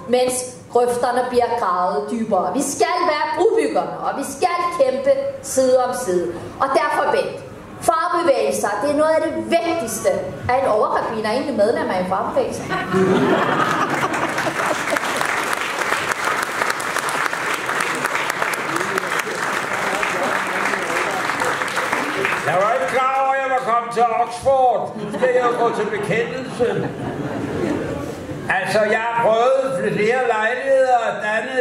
mens grøfterne bliver gravet dybere. Vi skal være brobyggerne, og vi skal kæmpe side om side. Og derfor Bent, fagbevægelser, det er noget af det vigtigste. Er en overrabbiner egentlig medlem af en fagbevægelse? Jeg var ikke klar over, at jeg var kommet til Oxford. Nu skal jeg gå til bekendelse. Altså, jeg har prøvet flere lejligheder at danne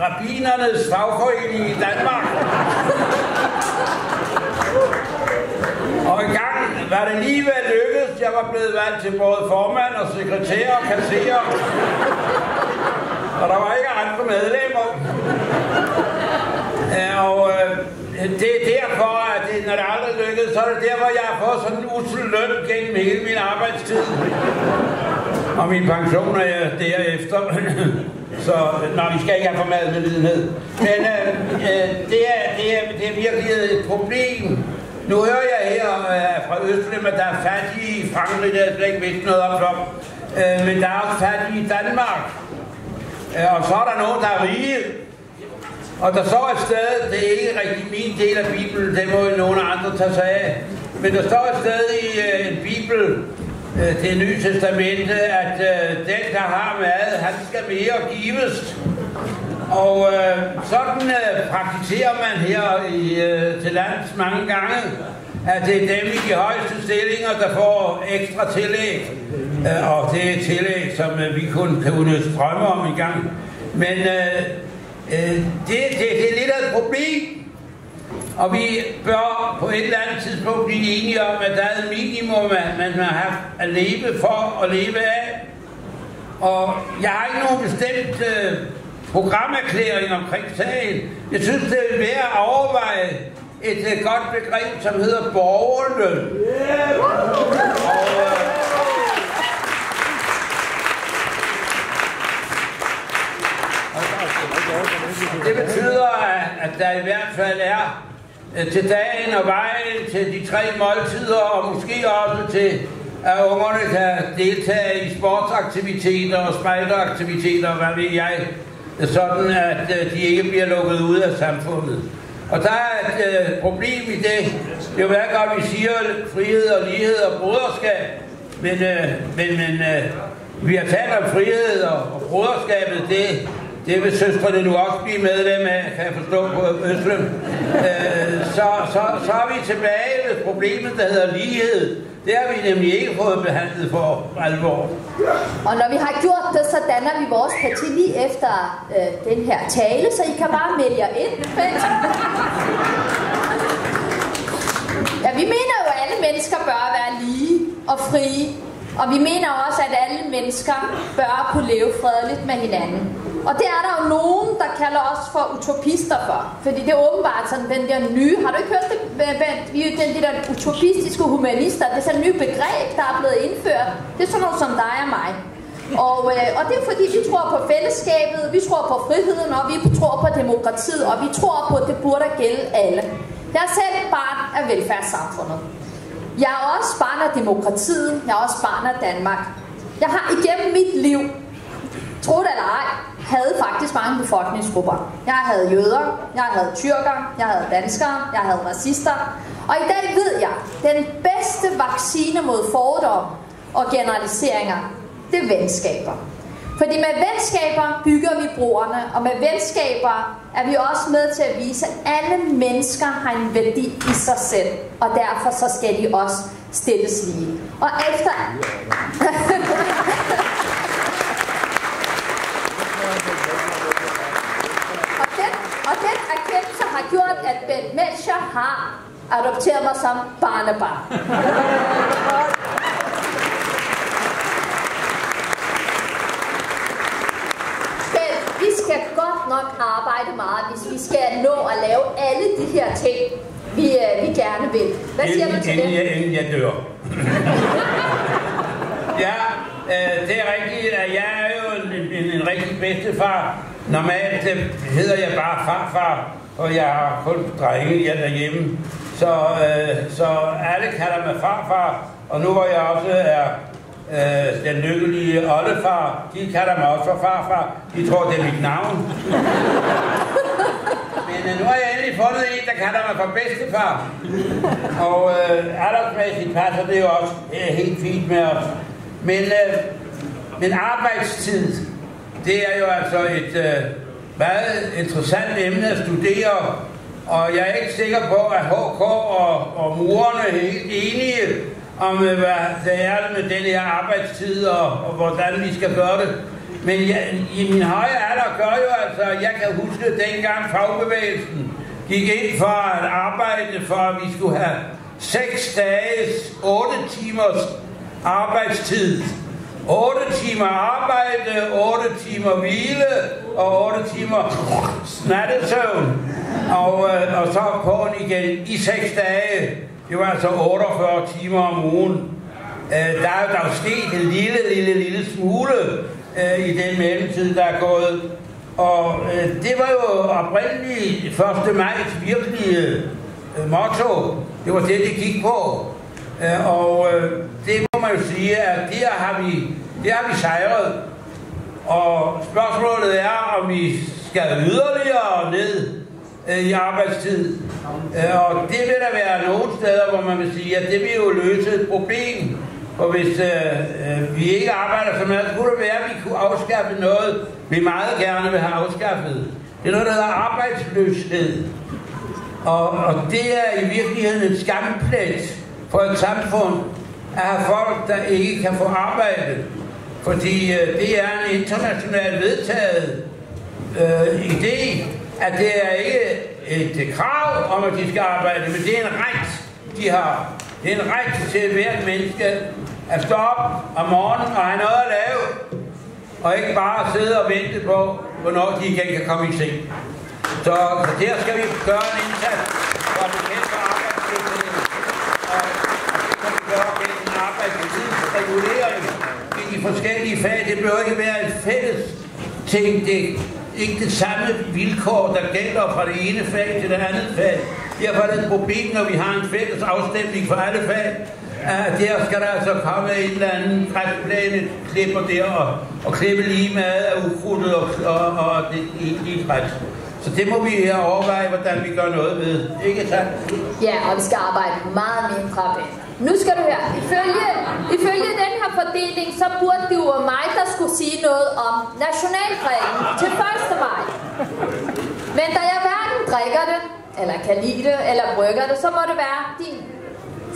rabbinernes fagforening i Danmark. Og en gang var det lige ved lykkedes. Jeg var blevet valgt til både formand og sekretær og kasserer. Og der var ikke andre medlemmer. Og det er derfor, at når det aldrig lykkedes, så er det derfor, jeg har fået sådan en usel løn gennem hele min arbejdstid. Og min pension er derefter. Så vi skal ikke have for meget medlidenhed. Men det er virkelig et problem. Nu hører jeg her fra Østrig, at der er fattige i Frankrig, der jeg slet ikke vidst noget om. Men der er også fattige i Danmark. Og så er der nogen, der er rige. Og der står et sted, det er ikke rigtig min del af Bibelen, det må jo nogle andre tage sig af. Men der står et sted i en Bibel, det Nye Testamente, at den, der har mad, han skal mere gives. Og sådan praktiserer man her til lands mange gange, at det er dem i de højeste stillinger, der får ekstra tillæg. Og det er tillæg, som vi kun kan udnytte strømme om en gang. Men det er lidt af et problem. Og vi bør på et eller andet tidspunkt blive enige om, at der er et minimum, man har haft at leve for at leve af. Og jeg har ikke nogen bestemt programerklæring omkring sagen. Jeg synes, det vil være at overveje et godt begreb, som hedder borgerløn. Det betyder, at der i hvert fald er til dagen og vejen til de 3 måltider, og måske også til, at ungerne kan deltage i sportsaktiviteter og spejderaktiviteter, hvad ved jeg, sådan at de ikke bliver lukket ud af samfundet. Og der er et problem i det. Det er jo hver gang vi siger frihed og lighed og broderskab, men vi har talt om frihed og broderskabet, det vil søstrene nu også blive medlem af, kan jeg forstå på Østrig. Så er vi tilbage ved problemet, der hedder lighed. Det har vi nemlig ikke fået behandlet for alvor. Og når vi har gjort det, så danner vi vores parti lige efter den her tale, så I kan bare melde jer ind. Ja, vi mener jo, at alle mennesker bør være lige og frie. Og vi mener også, at alle mennesker bør kunne leve fredeligt med hinanden. Og det er der jo nogen, der kalder os for utopister for. Fordi det er åbenbart sådan den der nye... Har du ikke hørt det, Bent? Vi er jo de der utopistiske humanister. Det er sådan et nyt begreb, der er blevet indført. Det er sådan noget som dig og mig. Og det er fordi, vi tror på fællesskabet, vi tror på friheden, og vi tror på demokratiet, og vi tror på, at det burde gælde alle. Jeg er selv barn af velfærdssamfundet. Jeg er også barn af demokratiet. Jeg er også barn af Danmark. Jeg har igennem mit liv, tro det eller ej, havde faktisk mange befolkningsgrupper. Jeg havde jøder, jeg havde tyrker, jeg havde danskere, jeg havde racister. Og i dag ved jeg, den bedste vaccine mod fordom og generaliseringer, det er venskaber. Fordi med venskaber bygger vi broerne, og med venskaber er vi også med til at vise, at alle mennesker har en værdi i sig selv, og derfor så skal de også stilles lige. Og efter... og den erkendelse har gjort, at Bent Melchior har adopteret mig som barnebarn. Vi skal godt nok arbejde meget, hvis vi skal nå at lave alle de her ting, vi gerne vil. Hvad siger du til det? Inden jeg dør. Ja, det er rigtigt, at jeg er jo en rigtig bedstefar. Normalt hedder jeg bare farfar, og jeg har kun drenge derhjemme. Så alle kalder mig farfar, og nu hvor jeg også er den lykkelige oldefar. De kalder mig også for farfar. De tror, det er mit navn. Men nu har jeg endelig fundet en, der kalder mig for bedstefar. Og aldersmæssigt passer det jo også helt fint med os. Men arbejdstid, det er jo altså et meget interessant emne at studere. Og jeg er ikke sikker på, at HK og murerne er helt enige om, hvad det er med den her arbejdstid og hvordan vi skal gøre det. Men i min høje alder gør jo altså, at jeg kan huske dengang fagbevægelsen gik ind for at arbejde for, at vi skulle have 6 dages, 8 timers arbejdstid. 8 timer arbejde, 8 timer hvile og 8 timer nattesøvn. Og så på'n igen i 6 dage. Det var altså 48 timer om ugen. Der er jo sket en lille smule i den mellemtid, der er gået. Og det var jo oprindeligt 1. majs virkelige motto. Det var det gik på. Og det må man jo sige, at det har vi sejret. Og spørgsmålet er, om vi skal yderligere ned i arbejdstid. Og det vil der være nogle steder, hvor man vil sige, at det vil jo løse et problem. Og hvis vi ikke arbejder så meget, så kunne det være, at vi kunne afskaffe noget, vi meget gerne vil have afskaffet. Det er noget, der hedder arbejdsløshed. Og det er i virkeligheden en skamplet for et samfund at have folk, der ikke kan få arbejde. Fordi det er en internationalt vedtaget idé, at det er ikke et krav om, at de skal arbejde, men det er en ret, de har. Det er en ret til hvert menneske at stå op om morgenen og have noget at lave, og ikke bare sidde og vente på, hvornår de igen kan komme i seng. Så der skal vi gøre en indsats for at bekæmpe arbejdsløsheden, og det kan vi gøre gennem arbejdstidsregulering i de forskellige fag. Det bør ikke være et fælles ting. Det er ikke det samme vilkår, der gælder fra det ene fag til det andet fag. Derfor er det et problem, når vi har en fælles afstemning for alle fag. Der skal der altså komme en eller anden græsplæne, klipper der og klippe lige med af ukrudtet og det egentlige græs. Så det må vi overveje, hvordan vi gør noget ved. Ikke sandt? Ja, og vi skal arbejde meget mindre ved. Nu skal du høre. Ifølge den her fordeling, så burde det jo mig, der skulle sige noget om nationaldrikken til 1. maj. Men da jeg hverken drikker det, eller kan lide det, eller brygger det, så må det være din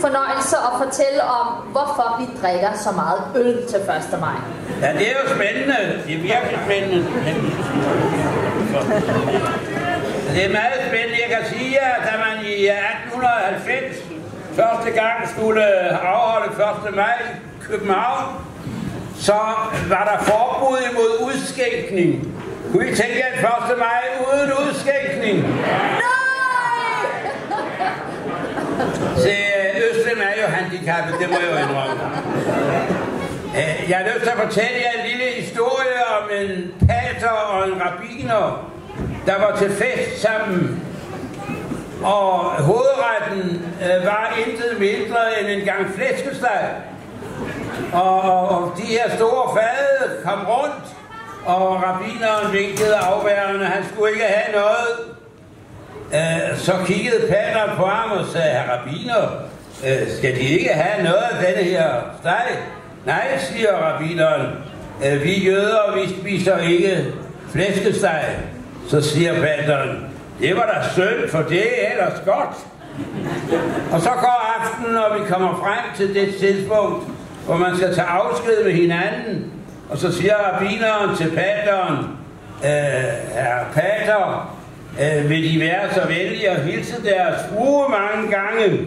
fornøjelse at fortælle om, hvorfor vi drikker så meget øl til 1. maj. Ja, det er jo spændende. Det er virkelig spændende. Det er meget spændende. Jeg kan sige, at da man i 1890 første gang skulle afholde 1. maj i København, så var der forbud imod udskænkning. Kunne I tænke jer 1. maj uden udskænkning? Nej! Se, Øslem er jo handicappet, det må jeg jo indrømme. Jeg har lyst til at fortælle jer en lille historie om en pater og en rabbiner, der var til fest sammen. Og hovedretten var intet mindre end en gang flæskesteg. Og de her store fade kom rundt, og rabbineren vinkede afværende, han skulle ikke have noget. Så kiggede pateren på ham og sagde, herr rabbiner, skal de ikke have noget af denne her steg? Nej, siger rabbineren, vi jøder, vi spiser ikke flæskesteg. Så siger pateren, det var da synd, for det er ellers godt. Og så går aftenen, og vi kommer frem til det tidspunkt, hvor man skal tage afsked med hinanden. Og så siger rabbineren til pateren, herr pater, vil de være så venlige at hilse deres frue mange gange?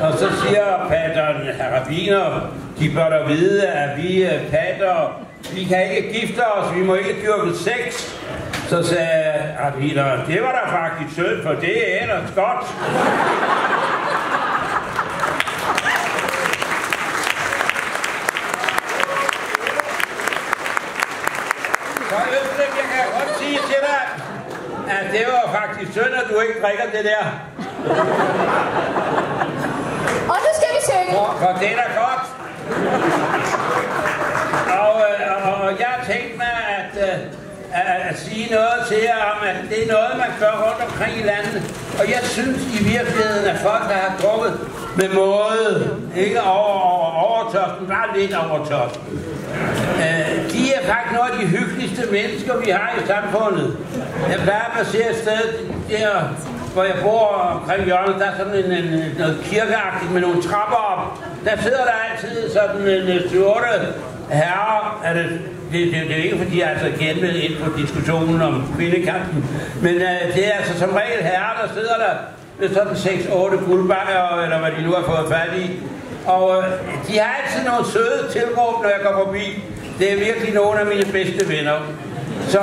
Og så siger pateren, herr rabbiner, de bør da vide, at vi pater, vi kan ikke gifte os, vi må ikke dyrke sex. Så sagde rabbineren, det var da faktisk synd, for det er ellers godt. Så Øslem, jeg kan godt sige til dig, at det var faktisk synd, at du ikke drikker det der. Og nu skal vi synge. For det er da godt. Og jeg har tænkt mig at sige noget til jer om, at det er noget, man gør rundt omkring i landet. Og jeg synes i virkeligheden, at folk, der har drukket med måde, ikke over tørsten, bare lidt over tørsten, de er faktisk nogle af de hyggeligste mennesker, vi har i samfundet. Jeg plejer at se et sted der, hvor jeg bor omkring hjørnet, der er sådan noget kirkeagtigt med nogle trapper op. Der sidder der altid sådan en 7-8 herrer. Det er ikke fordi jeg altså igen vil ind på diskussionen om kvindekampen, men det er altså som regel herrer, der sidder der med sådan 6-8 guldbakker, eller hvad de nu har fået fat i. Og de har altid nogle søde tilråb, når jeg går forbi. Det er virkelig nogle af mine bedste venner. Så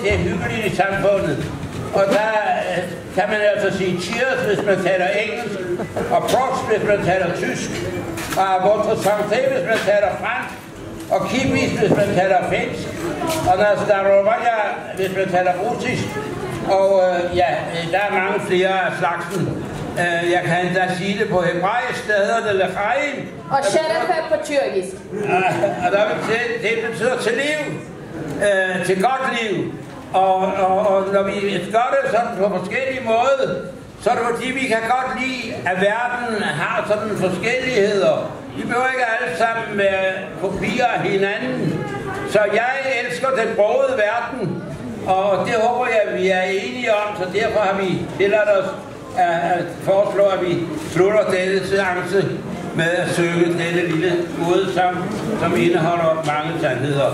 det er hyggeligt i samfundet. Og der kan man altså sige cheers, hvis man taler engelsk, og prost, hvis man taler tysk, og votre santé, hvis man taler fransk, og kibis, hvis man taler finsk, og nastarovaya, hvis man taler russisk, og der er mange flere af slagsen. Jeg kan endda sige det på hebraisk, der hedder det lechaim. Og shalafa på tyrkisk. Og det betyder til liv, til godt liv. Og når vi gør det sådan på forskellige måder, så er det fordi, vi kan godt lide, at verden har sådan forskelligheder. Vi behøver ikke alle sammen være kopier af hinanden. Så jeg elsker den brogede verden, og det håber jeg, at vi er enige om, så derfor har vi tilladt os at foreslå, at vi slutter denne seance med at synge denne lille udesang, som indeholder mange sandheder.